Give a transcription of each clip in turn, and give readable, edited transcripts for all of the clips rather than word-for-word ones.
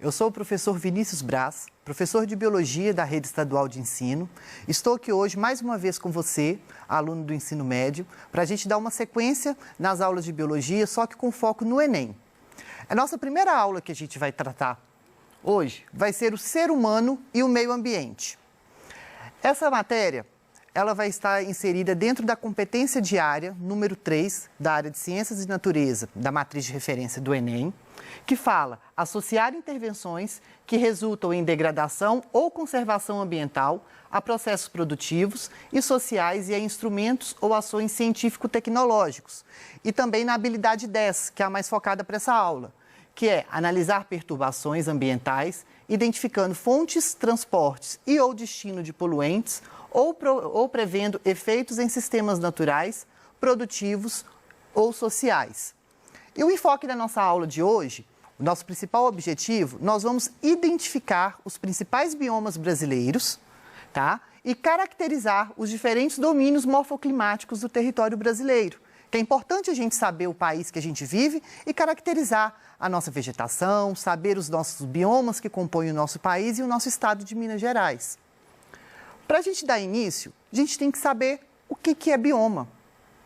Eu sou o professor Vinícius Braz, professor de Biologia da Rede Estadual de Ensino. Estou aqui hoje mais uma vez com você, aluno do ensino médio, para a gente dar uma sequência nas aulas de Biologia, só que com foco no Enem. A nossa primeira aula que a gente vai tratar hoje vai ser o ser humano e o meio ambiente. Essa matéria, ela vai estar inserida dentro da competência diária número 3 da área de Ciências e Natureza, da matriz de referência do Enem, que fala associar intervenções que resultam em degradação ou conservação ambiental a processos produtivos e sociais e a instrumentos ou ações científico-tecnológicos. E também na habilidade 10, que é a mais focada para essa aula, que é analisar perturbações ambientais, identificando fontes, transportes e ou destino de poluentes ou prevendo efeitos em sistemas naturais, produtivos ou sociais. E o enfoque da nossa aula de hoje, o nosso principal objetivo, nós vamos identificar os principais biomas brasileiros, tá? E caracterizar os diferentes domínios morfoclimáticos do território brasileiro. Que é importante a gente saber o país que a gente vive e caracterizar a nossa vegetação, saber os nossos biomas que compõem o nosso país e o nosso estado de Minas Gerais. Para a gente dar início, a gente tem que saber o que é bioma.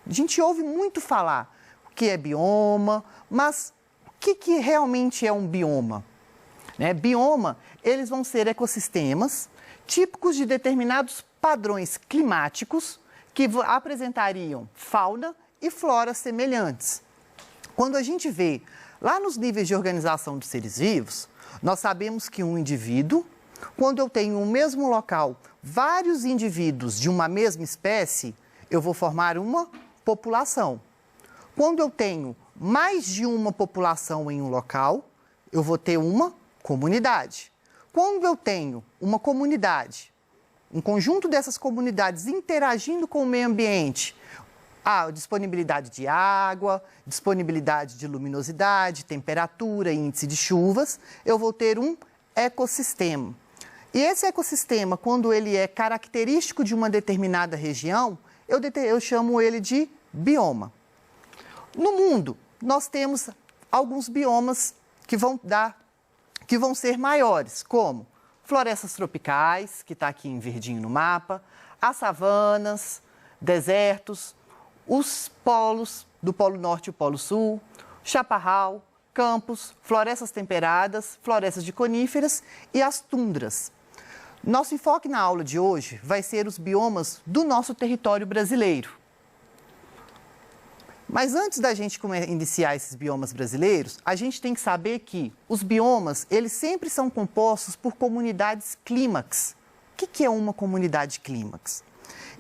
A gente ouve muito falar o que é bioma, mas o que realmente é um bioma? Bioma, eles vão ser ecossistemas típicos de determinados padrões climáticos que apresentariam fauna e flora semelhantes. Quando a gente vê lá nos níveis de organização dos seres vivos, nós sabemos que um indivíduo, quando eu tenho no mesmo local vários indivíduos de uma mesma espécie, eu vou formar uma população. Quando eu tenho mais de uma população em um local, eu vou ter uma comunidade. Quando eu tenho uma comunidade, um conjunto dessas comunidades interagindo com o meio ambiente, a disponibilidade de água, disponibilidade de luminosidade, temperatura, índice de chuvas, eu vou ter um ecossistema. E esse ecossistema, quando ele é característico de uma determinada região, eu chamo ele de bioma. No mundo, nós temos alguns biomas que vão ser maiores, como florestas tropicais, que está aqui em verdinho no mapa, as savanas, desertos, os polos, do Polo Norte e o Polo Sul, chaparral, campos, florestas temperadas, florestas de coníferas e as tundras. Nosso enfoque na aula de hoje vai ser os biomas do nosso território brasileiro. Mas antes da gente iniciar esses biomas brasileiros, a gente tem que saber que os biomas, eles sempre são compostos por comunidades clímax. O que é uma comunidade clímax?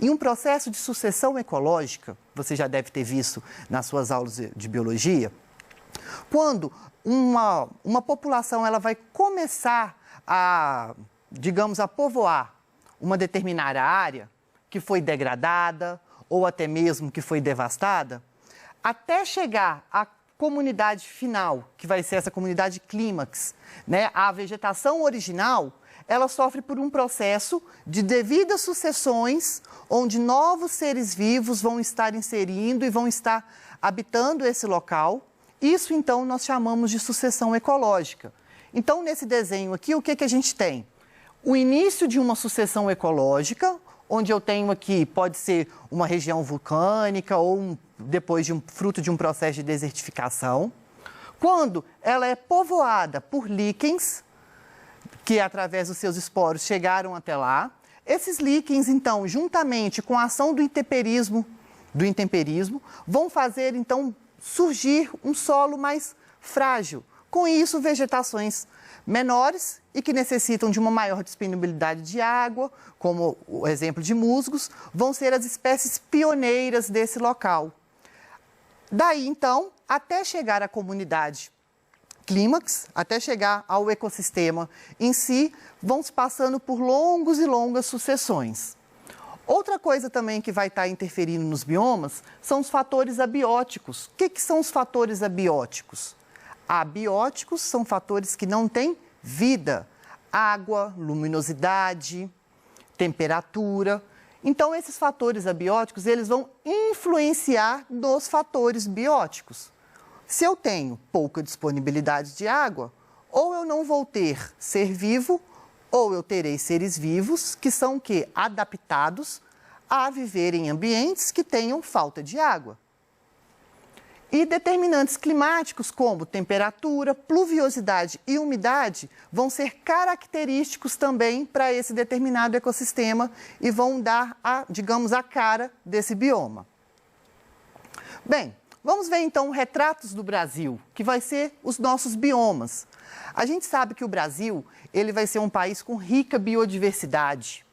Em um processo de sucessão ecológica, você já deve ter visto nas suas aulas de biologia, quando uma população ela vai começar a, digamos, a povoar uma determinada área que foi degradada ou até mesmo que foi devastada, até chegar à comunidade final, que vai ser essa comunidade clímax, a vegetação original, ela sofre por um processo de devidas sucessões, onde novos seres vivos vão estar inserindo e vão estar habitando esse local. Isso, então, nós chamamos de sucessão ecológica. Então, nesse desenho aqui, o que a gente tem? O início de uma sucessão ecológica, onde eu tenho aqui, pode ser uma região vulcânica ou depois fruto de um processo de desertificação. Quando ela é povoada por líquens, que através dos seus esporos chegaram até lá, esses líquens, então, juntamente com a ação do intemperismo, vão fazer, então, surgir um solo mais frágil. Com isso, vegetações menores e que necessitam de uma maior disponibilidade de água, como o exemplo de musgos, vão ser as espécies pioneiras desse local. Daí, então, até chegar à comunidade clímax, até chegar ao ecossistema em si, vão se passando por longos e longas sucessões. Outra coisa também que vai estar interferindo nos biomas são os fatores abióticos. O que são os fatores abióticos? Abióticos são fatores que não têm vida, água, luminosidade, temperatura. Então, esses fatores abióticos, eles vão influenciar nos fatores bióticos. Se eu tenho pouca disponibilidade de água, ou eu não vou ter ser vivo, ou eu terei seres vivos que são o quê? Adaptados a viver em ambientes que tenham falta de água. E determinantes climáticos como temperatura, pluviosidade e umidade vão ser característicos também para esse determinado ecossistema e vão dar, digamos, a cara desse bioma. Bem, vamos ver então retratos do Brasil, que vai ser os nossos biomas. A gente sabe que o Brasil ele vai ser um país com rica biodiversidade.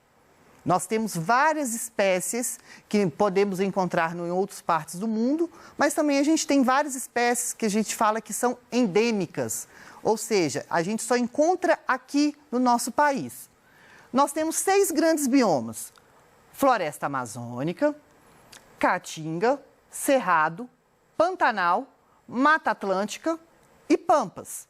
Nós temos várias espécies que podemos encontrar em outras partes do mundo, mas também a gente tem várias espécies que a gente fala que são endêmicas, ou seja, a gente só encontra aqui no nosso país. Nós temos 6 grandes biomas: floresta amazônica, caatinga, cerrado, pantanal, mata atlântica e pampas.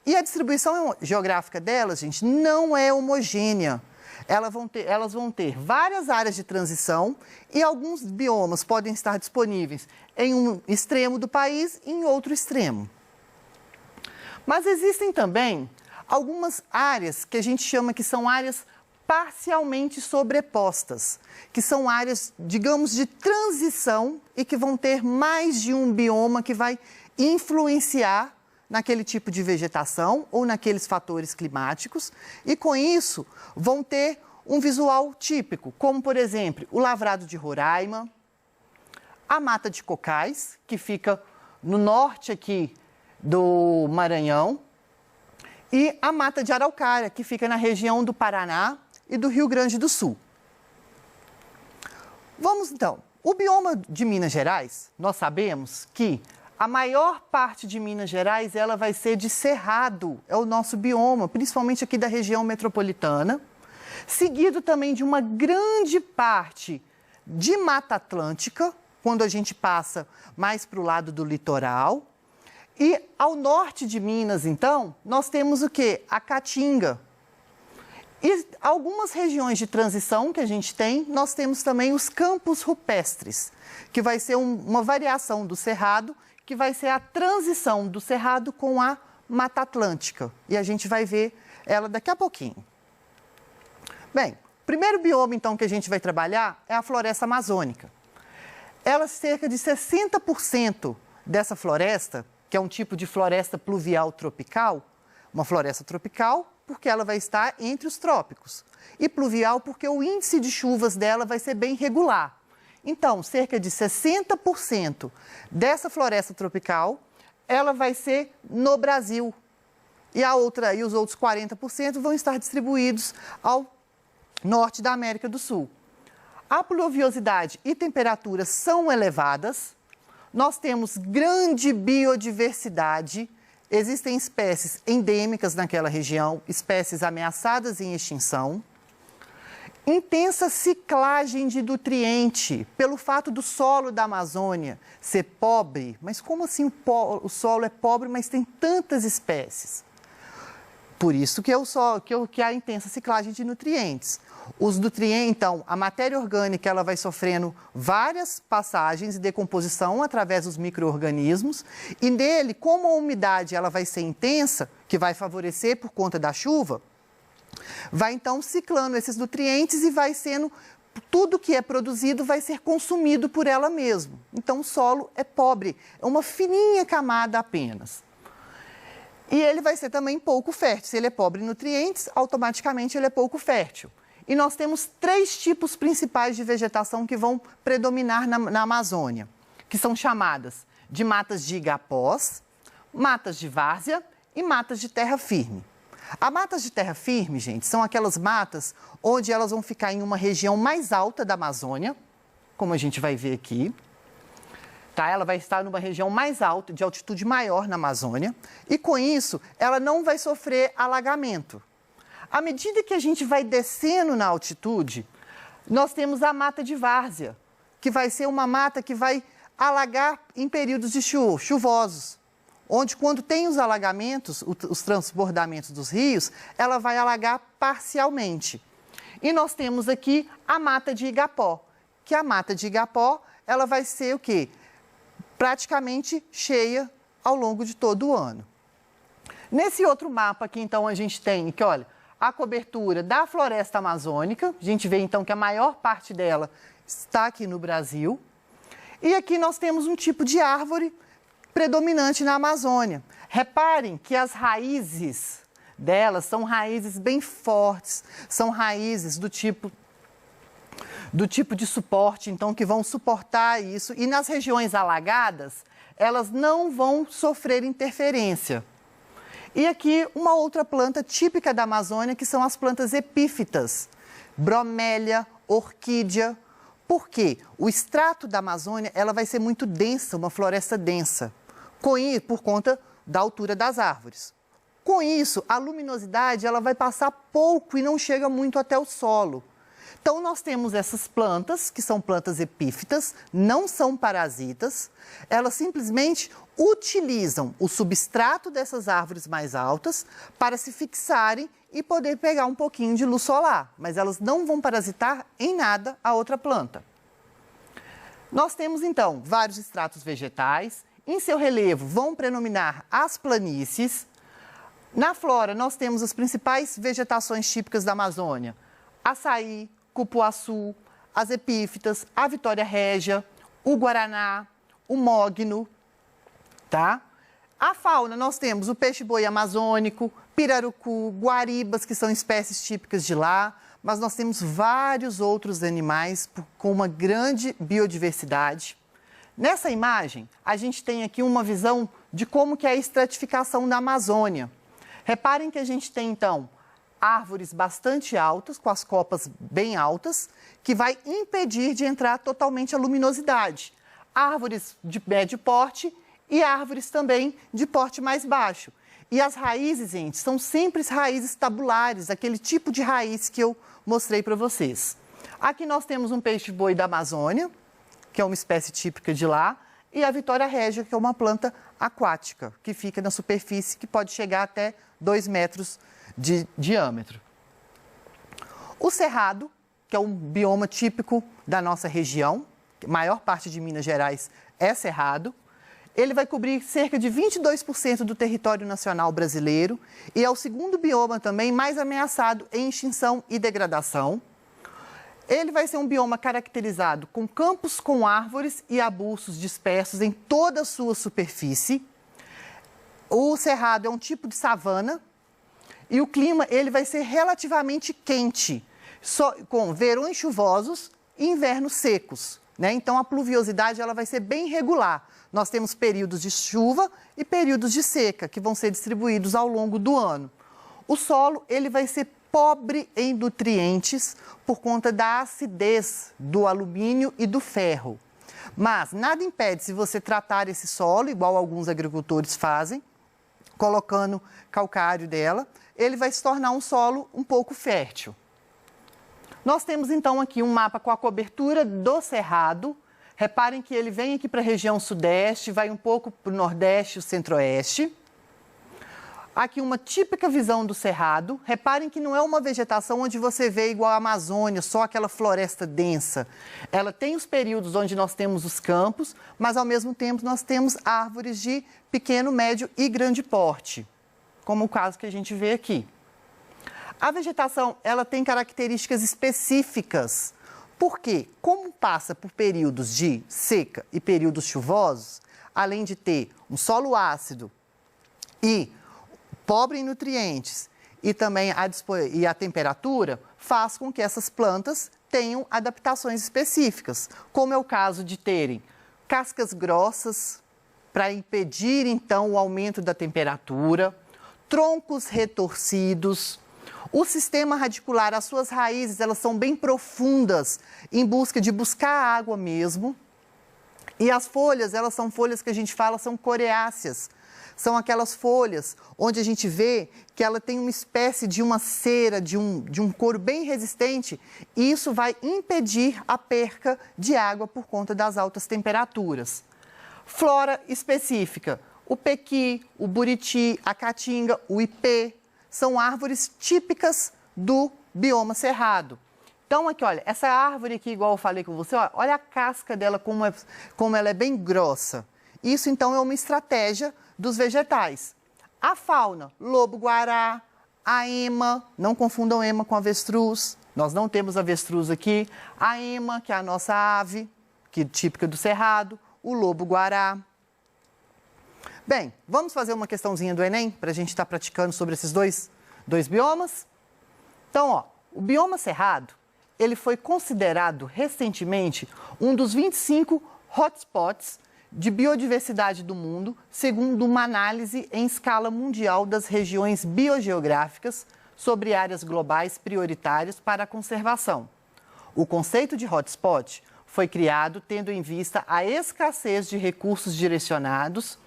E a distribuição geográfica delas, gente, não é homogênea. Elas vão ter várias áreas de transição e alguns biomas podem estar disponíveis em um extremo do país e em outro extremo. Mas existem também algumas áreas que a gente chama que são áreas parcialmente sobrepostas, que são áreas, digamos, de transição e que vão ter mais de um bioma que vai influenciar naquele tipo de vegetação ou naqueles fatores climáticos e, com isso, vão ter um visual típico, como, por exemplo, o Lavrado de Roraima, a Mata de Cocais, que fica no norte aqui do Maranhão, e a Mata de Araucária, que fica na região do Paraná e do Rio Grande do Sul. Vamos, então. O bioma de Minas Gerais, nós sabemos que a maior parte de Minas Gerais ela vai ser de cerrado, é o nosso bioma, principalmente aqui da região metropolitana, seguido também de uma grande parte de Mata Atlântica, quando a gente passa mais para o lado do litoral. E ao norte de Minas, então, nós temos o quê? A Caatinga. E algumas regiões de transição que a gente tem, nós temos também os campos rupestres, que vai ser uma variação do cerrado, que vai ser a transição do cerrado com a Mata Atlântica. E a gente vai ver ela daqui a pouquinho. Bem, o primeiro bioma, então, que a gente vai trabalhar é a floresta amazônica. Ela, cerca de 60% dessa floresta, que é um tipo de floresta pluvial tropical, uma floresta tropical porque ela vai estar entre os trópicos, e pluvial porque o índice de chuvas dela vai ser bem regular. Então, cerca de 60% dessa floresta tropical, ela vai ser no Brasil. E os outros 40% vão estar distribuídos ao norte da América do Sul. A pluviosidade e temperatura são elevadas, nós temos grande biodiversidade, existem espécies endêmicas naquela região, espécies ameaçadas em extinção. Intensa ciclagem de nutriente, pelo fato do solo da Amazônia ser pobre. Mas como assim o solo é pobre, mas tem tantas espécies? Por isso que há intensa ciclagem de nutrientes. Os nutrientes, então, a matéria orgânica ela vai sofrendo várias passagens e decomposição através dos micro-organismos. E nele, como a umidade ela vai ser intensa, que vai favorecer por conta da chuva, vai então ciclando esses nutrientes e vai sendo, tudo que é produzido vai ser consumido por ela mesma. Então o solo é pobre, é uma fininha camada apenas. E ele vai ser também pouco fértil. Se ele é pobre em nutrientes, automaticamente ele é pouco fértil. E nós temos 3 tipos principais de vegetação que vão predominar na Amazônia, que são chamadas de matas de igapós, matas de várzea e matas de terra firme. As matas de terra firme, gente, são aquelas matas onde elas vão ficar em uma região mais alta da Amazônia, como a gente vai ver aqui. Tá? Ela vai estar numa região mais alta, de altitude maior na Amazônia, e com isso ela não vai sofrer alagamento. À medida que a gente vai descendo na altitude, nós temos a mata de várzea, que vai ser uma mata que vai alagar em períodos de chuvosos, onde quando tem os alagamentos, os transbordamentos dos rios, ela vai alagar parcialmente. E nós temos aqui a mata de igapó, que a mata de igapó, ela vai ser o quê? Praticamente cheia ao longo de todo o ano. Nesse outro mapa aqui, então, a gente tem que, olha, a cobertura da floresta amazônica. A gente vê, então, que a maior parte dela está aqui no Brasil. E aqui nós temos um tipo de árvore predominante na Amazônia. Reparem que as raízes delas são raízes bem fortes, são raízes do tipo de suporte, então, que vão suportar isso. E nas regiões alagadas, elas não vão sofrer interferência. E aqui uma outra planta típica da Amazônia, que são as plantas epífitas, bromélia, orquídea. Por quê? O extrato da Amazônia ela vai ser muito densa, uma floresta densa, por conta da altura das árvores. Com isso, a luminosidade ela vai passar pouco e não chega muito até o solo. Então, nós temos essas plantas, que são plantas epífitas, não são parasitas, elas simplesmente utilizam o substrato dessas árvores mais altas para se fixarem e poder pegar um pouquinho de luz solar, mas elas não vão parasitar em nada a outra planta. Nós temos, então, vários estratos vegetais, em seu relevo vão predominar as planícies. Na flora, nós temos as principais vegetações típicas da Amazônia: açaí, cupuaçu, as epífitas, a vitória régia, o guaraná, o mogno, tá? A fauna, nós temos o peixe-boi amazônico, pirarucu, guaribas, que são espécies típicas de lá, mas nós temos vários outros animais com uma grande biodiversidade. Nessa imagem, a gente tem aqui uma visão de como que é a estratificação da Amazônia. Reparem que a gente tem, então, árvores bastante altas, com as copas bem altas, que vai impedir de entrar totalmente a luminosidade. Árvores de médio porte e árvores também de porte mais baixo. E as raízes, gente, são sempre raízes tabulares, aquele tipo de raiz que eu mostrei para vocês. Aqui nós temos um peixe-boi da Amazônia, que é uma espécie típica de lá, e a vitória régia, que é uma planta aquática, que fica na superfície, que pode chegar até 2 metros de diâmetro. O cerrado, que é um bioma típico da nossa região, a maior parte de Minas Gerais é cerrado, ele vai cobrir cerca de 22% do território nacional brasileiro e é o segundo bioma também mais ameaçado em extinção e degradação. Ele vai ser um bioma caracterizado com campos com árvores e arbustos dispersos em toda a sua superfície. O cerrado é um tipo de savana e o clima ele vai ser relativamente quente, com verões chuvosos e invernos secos, né? Então, a pluviosidade ela vai ser bem regular. Nós temos períodos de chuva e períodos de seca, que vão ser distribuídos ao longo do ano. O solo ele vai ser pobre em nutrientes por conta da acidez do alumínio e do ferro. Mas nada impede, se você tratar esse solo, igual alguns agricultores fazem, colocando calcário dela, ele vai se tornar um solo um pouco fértil. Nós temos então aqui um mapa com a cobertura do cerrado. Reparem que ele vem aqui para a região sudeste, vai um pouco para o nordeste e o centro-oeste. Aqui uma típica visão do cerrado. Reparem que não é uma vegetação onde você vê igual a Amazônia, só aquela floresta densa. Ela tem os períodos onde nós temos os campos, mas ao mesmo tempo nós temos árvores de pequeno, médio e grande porte, como o caso que a gente vê aqui. A vegetação ela tem características específicas. Por quê? Como passa por períodos de seca e períodos chuvosos, além de ter um solo ácido e pobre em nutrientes e também a temperatura, faz com que essas plantas tenham adaptações específicas, como é o caso de terem cascas grossas para impedir então o aumento da temperatura, troncos retorcidos. O sistema radicular, as suas raízes, elas são bem profundas em busca de buscar água mesmo. E as folhas, elas são folhas que a gente fala, são coriáceas. São aquelas folhas onde a gente vê que ela tem uma espécie de uma cera, de um couro bem resistente. E isso vai impedir a perca de água por conta das altas temperaturas. Flora específica, o pequi, o buriti, a caatinga, o ipê. São árvores típicas do bioma cerrado. Então, aqui, olha, essa árvore aqui, igual eu falei com você, olha a casca dela, como ela é bem grossa. Isso, então, é uma estratégia dos vegetais. A fauna, lobo-guará, a ema, não confundam ema com avestruz, nós não temos avestruz aqui. A ema, que é a nossa ave, que é típica do Cerrado, o lobo-guará. Bem, vamos fazer uma questãozinha do Enem, para a gente estar praticando sobre esses dois biomas? Então, ó, o bioma Cerrado, ele foi considerado recentemente um dos 25 hotspots de biodiversidade do mundo, segundo uma análise em escala mundial das regiões biogeográficas sobre áreas globais prioritárias para a conservação. O conceito de hotspot foi criado tendo em vista a escassez de recursos direcionados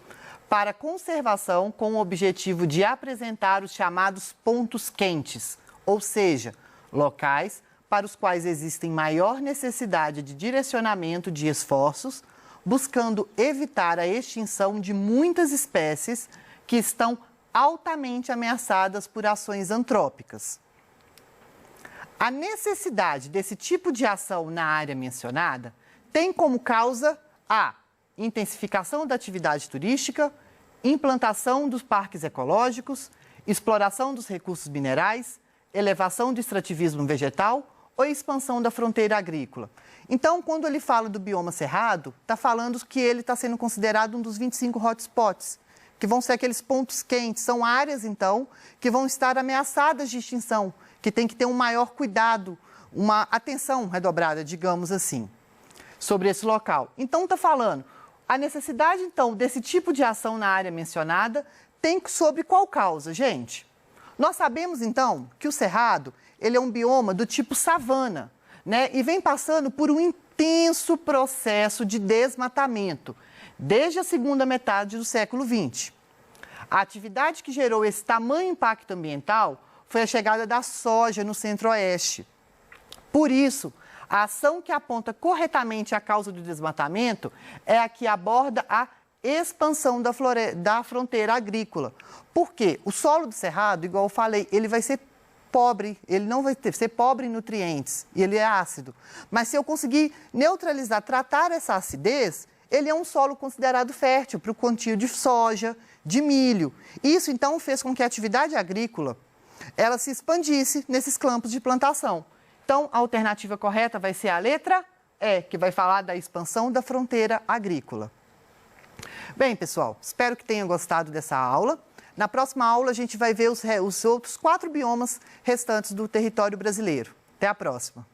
para conservação com o objetivo de apresentar os chamados pontos quentes, ou seja, locais para os quais existem maior necessidade de direcionamento de esforços, buscando evitar a extinção de muitas espécies que estão altamente ameaçadas por ações antrópicas. A necessidade desse tipo de ação na área mencionada tem como causa a intensificação da atividade turística, implantação dos parques ecológicos, exploração dos recursos minerais, elevação do extrativismo vegetal ou expansão da fronteira agrícola. Então, quando ele fala do bioma Cerrado, está falando que ele está sendo considerado um dos 25 hotspots, que vão ser aqueles pontos quentes. São áreas, então, que vão estar ameaçadas de extinção, que tem que ter um maior cuidado, uma atenção redobrada, digamos assim, sobre esse local. Então, está falando, a necessidade, então, desse tipo de ação na área mencionada tem sobre qual causa, gente? Nós sabemos, então, que o Cerrado, ele é um bioma do tipo savana, né? E vem passando por um intenso processo de desmatamento, desde a segunda metade do século XX. A atividade que gerou esse tamanho impacto ambiental foi a chegada da soja no centro-oeste. Por isso, a ação que aponta corretamente a causa do desmatamento é a que aborda a expansão da fronteira agrícola. Por quê? O solo do Cerrado, igual eu falei, ele vai ser pobre, ele não vai ser pobre em nutrientes e ele é ácido. Mas se eu conseguir neutralizar, tratar essa acidez, ele é um solo considerado fértil para o plantio de soja, de milho. Isso, então, fez com que a atividade agrícola ela se expandisse nesses campos de plantação. Então, a alternativa correta vai ser a letra E, que vai falar da expansão da fronteira agrícola. Bem, pessoal, espero que tenham gostado dessa aula. Na próxima aula, a gente vai ver os outros 4 biomas restantes do território brasileiro. Até a próxima!